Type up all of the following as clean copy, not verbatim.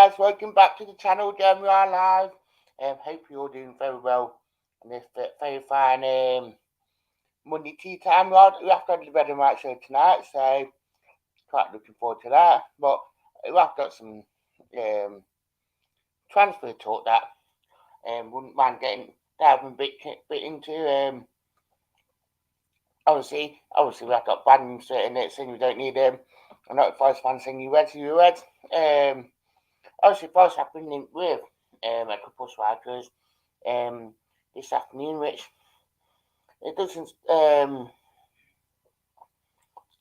guys, welcome back to the channel again. We are live. Hope you're all doing very well on this very fine Monday tea time. We have to have the Red and White show tonight, so quite looking forward to that. But we have got some transfer talk that wouldn't mind diving a bit into. Obviously we have got bad straight in it, saying we don't need them. I'm not a Forest fan saying you read, so you read. Obviously, Forest have been linked with a couple of strikers this afternoon, which it doesn't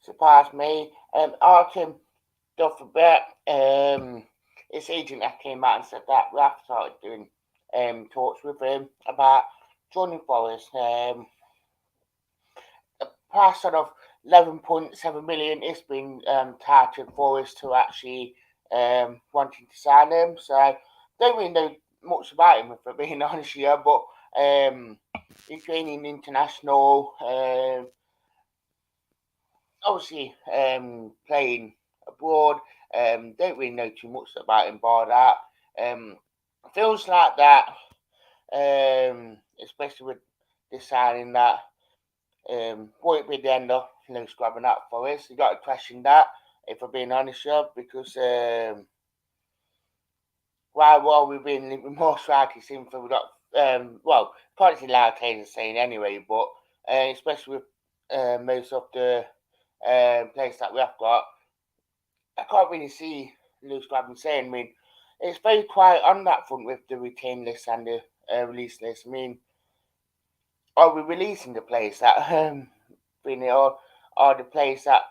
surprise me. Artem Dovbek, his agent that came out and said that we have started doing talks with him about joining Forest. A price sort of 11.7 million is being touted for us to actually wanting to sign him. So don't really know much about him, if I'm being honest here, but Ukrainian international, obviously playing abroad. Don't really know too much about him by that. Feels like that, especially with this signing that won't be the end of grabbing that for us. You got to question that, if I'm being honest here, because while we've been linked with more strikers, since we've got probably loud Taylor saying anyway, but especially with most of the players that we have got, I can't really see Lewis Grabban saying. I mean, it's very quiet on that front with the retain list and the release list. I mean, are we releasing the players that been here, or are the players that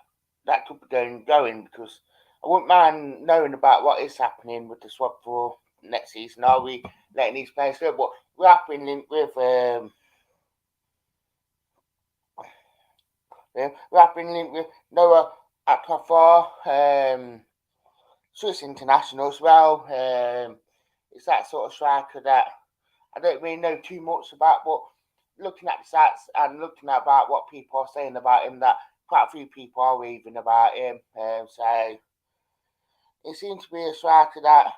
could be going? Because I wouldn't mind knowing about what is happening with the swap for next season. Are we letting these players go? But we have been linked with Noah Okafor, Swiss international as well. It's that sort of striker that I don't really know too much about, but looking at the stats and looking at about what people are saying about him, that quite a few people are raving about him. So it seems to be a striker that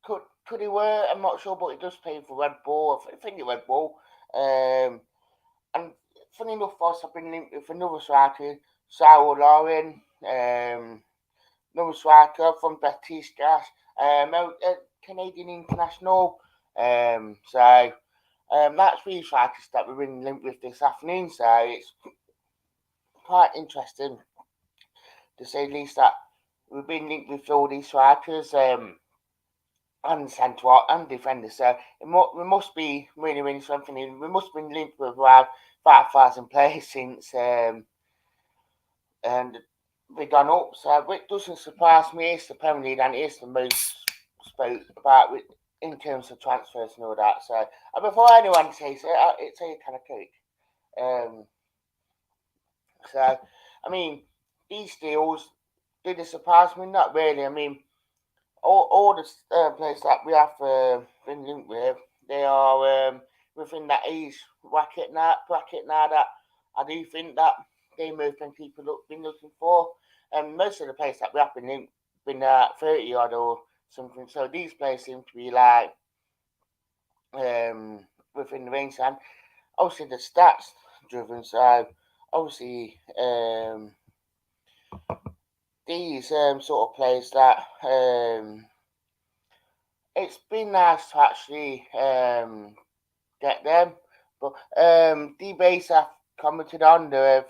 could he work? I'm not sure, but he does play for Red Bull. I think it's Red Bull. And funny enough, I've been linked with another striker, Saul Lauren, another striker from Betis Gas, Canadian international. So that's three strikers that we're in linked with this afternoon. So it's quite interesting, to say the least, that we've been linked with all these strikers and centre and defenders. So we must be really something. We must have been linked with around 5,000 players since and we've gone up. So it doesn't surprise me. It's the Premier League and it's the most spoke about in terms of transfers and all that. So before anyone says it, it's a kind of cake. So I mean, these deals, did it surprise me? Not really. I mean, all the players that we have been linked with, they are within that age bracket now. That I do think that they move and people been looking for. And most of the players that we have been linked been 30 odd or something. So these players seem to be like within the range, and obviously the stats driven. So obviously these sort of players that it's been nice to actually get them. But D-Base have commented on the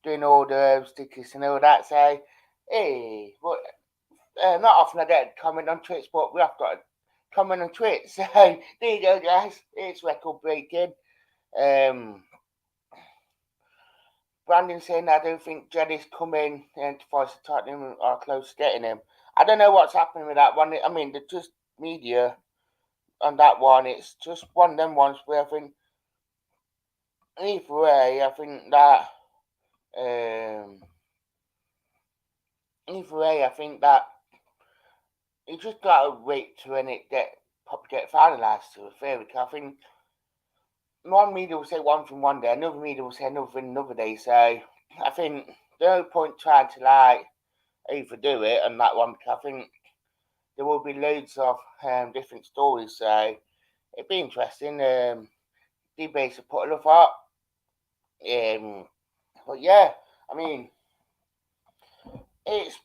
doing all the stickers and all that. So hey, but not often I get a comment on Twitch, but we have got a comment on Twitch. So there you go, guys. It's record breaking. Brandon saying I don't think Jeddy's coming to Forest Tottenham or close to getting him. I don't know what's happening with that one. I mean, the just media on that one, it's just one of them ones where I think either way, I think that you just gotta wait to when it get finalised to a fair. I think one media will say one thing one day, another media will say another thing another day. So I think there's no point trying to like overdo it on that one, because I think there will be loads of different stories. So it'd be interesting. Debate to put it up. But yeah, I mean, it's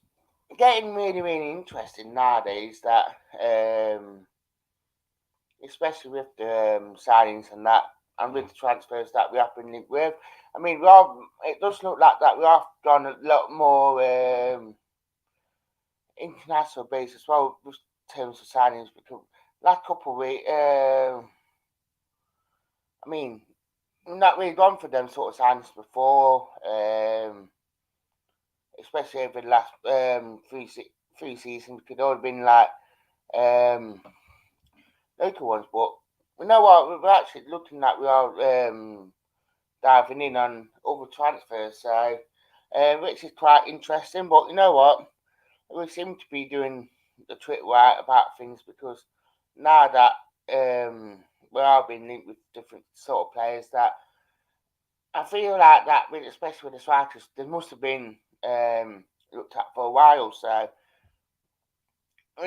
getting really, really interesting nowadays. That especially with the signings and that, and with the transfers that we have been linked with. I mean, it does look like that we have gone a lot more international base as well with terms of signings. Because last couple of weeks, I mean, not really gone for them sort of signings before, especially over the last three seasons. Could all have been like um, local ones, but you know what? We're actually looking at we are diving in on other transfers, so which is quite interesting. But you know what? We seem to be doing the trick right about things, because now that we are being linked with different sort of players, that I feel like that, with especially with the strikers, they must have been looked at for a while. So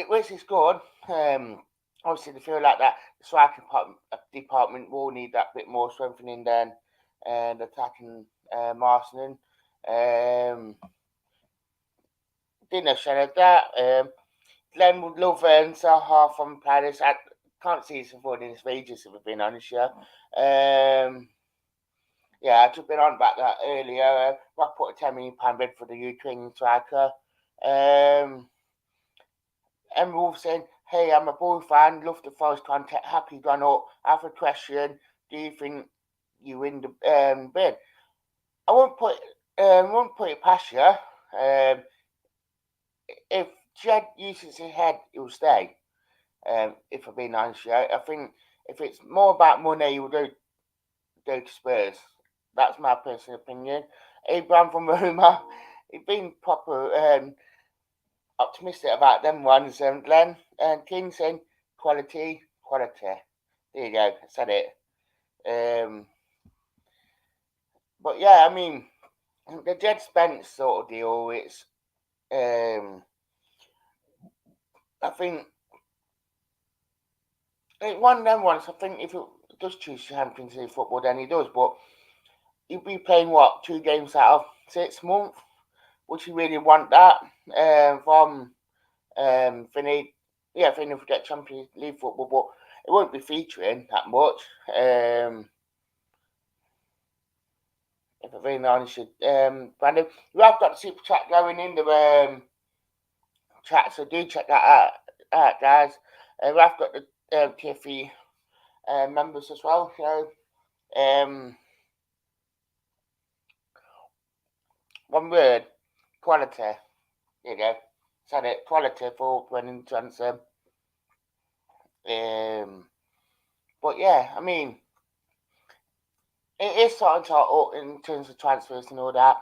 which is good. Obviously, they feel like that the striking department will need that bit more strengthening than the attacking Marston. Didn't know that. Glenn would love Saha from Paris. I can't see his avoiding his wages, if we've been honest, yeah. Yeah, I've just been on about that earlier. I put a £10 million bid for the Ukrainian striker. Emerald saying, "Hey, I'm a Bull fan, love the Forest content, happy gone up. I have a question. Do you think you win the bid?" I won't put it past you. If Jed uses his head, he'll stay. If I'm being honest, yeah. I think if it's more about money, he'll go to Spurs. That's my personal opinion. Abraham from Roma, he's been proper optimistic about them ones, Glenn. And King saying quality, quality. There you go, I said it. But yeah, I mean, the Jed Spence sort of deal, it's, I think, it's one of them ones. I think if it does choose Champions League football, then he does. But he'll be playing what, 2 games out of 6 months? Would you really want that from Finney? Yeah, Finney will get Champions League football, but it won't be featuring that much. If I'm being honest, Brandon, you have got the super chat going in the chat, so do check that out guys. We have got the tier 3 members as well. So, one word, quality. There you go. Said it, quality for Brennan Johnson. But yeah, I mean, it is starting to up in terms of transfers and all that.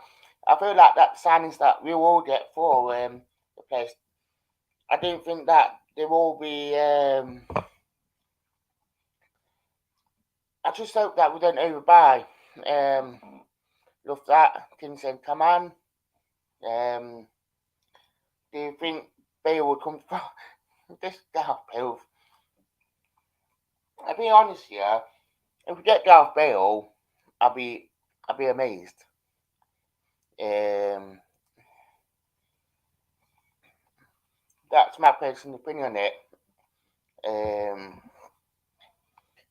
I feel like that signings that we will get for the place, I don't think that they will be. I just hope that we don't overbuy. Love that. Kingston, come on. Do you think Bale will come from this Gareth Bale? I'll be honest here. If we get Gareth Bale, I'll be amazed. That's my personal opinion on it.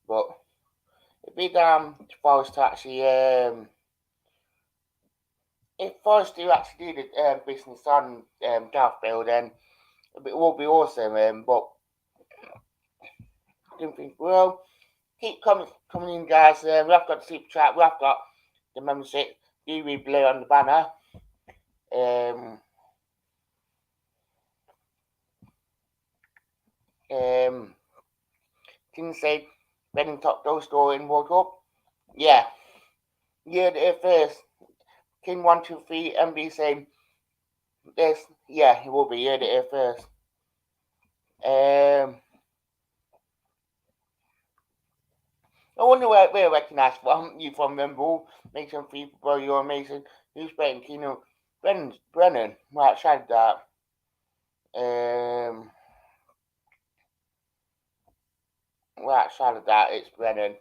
But it'd be damn to Forest to actually if Forest do actually do the business on Gareth Bale, then it will be awesome. But I don't think well. Keep coming in, guys. We have got the super chat. We have got the membership. Do we blue on the banner? King said, Benning top goal scorer in World Cup. Yeah, yeah, the first. King 123 MB saying this. Yeah, he will be here the first. I wonder where I recognise from you from Member. Make some people, bro. You're amazing. Who's better, Kino? Brennan, right outside that. Right outside of that, it's Brennan.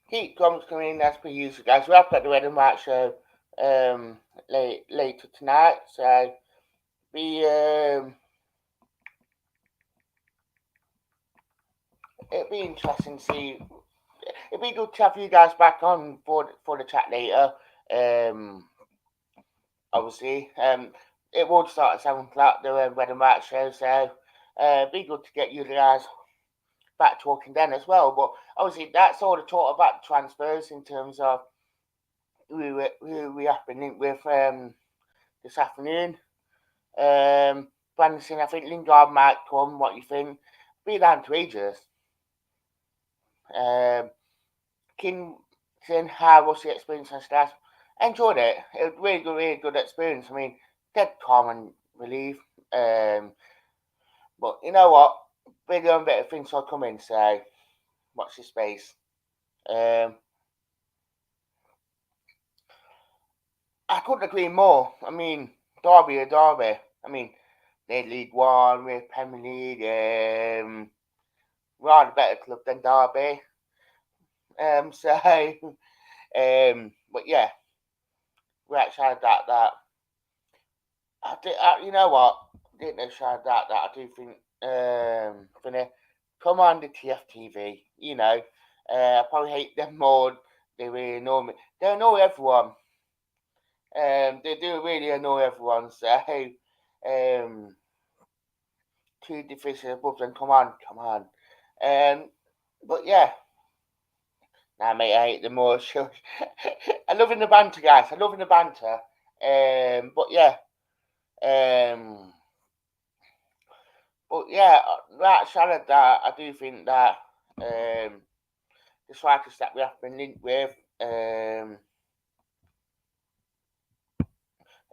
Keep comments coming in as per usual, guys. We have got the Red and White show later tonight, so be it'd be interesting to see. It'd be good to have you guys back on for the chat later. Obviously, it would start at 7 o'clock, the Red and White show, so it'd be good to get you guys back talking then as well. But obviously, that's all the talk about the transfers in terms of who we have been linked with this afternoon. Branson, I think Lingard might come. What you think? Be down to ages. Kingston, how was the experience on staff? Enjoyed it. It was really good experience. I mean, dead calm and relief. But you know what? Bigger and better things will come in. So watch this space. I couldn't agree more. I mean, Derby. I mean, they're League One, we're Premier League. We are a better club than Derby. But yeah, we actually had that. You know what? Didn't actually that. I do think, Finny, come on the TFTV. You know, I probably hate them more. They really annoy me. They annoy everyone. They do really annoy everyone. So, two divisions above them. Come on. But yeah. Nah, mate, I hate them more. I'm loving the banter, guys. I'm loving the banter. But yeah. Right side of that, I do think that the strikers that we have been linked with, it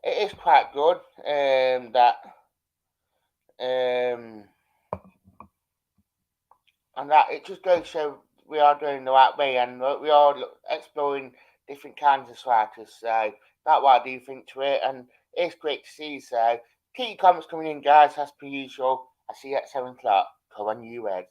is quite good. And that it just goes to show we are doing the right way, and we are exploring different kinds of strikers. So that's what I do think to it, and it's great to see. So keep your comments coming in, guys, as per usual. I see you at 7 o'clock. Come on, you Ed.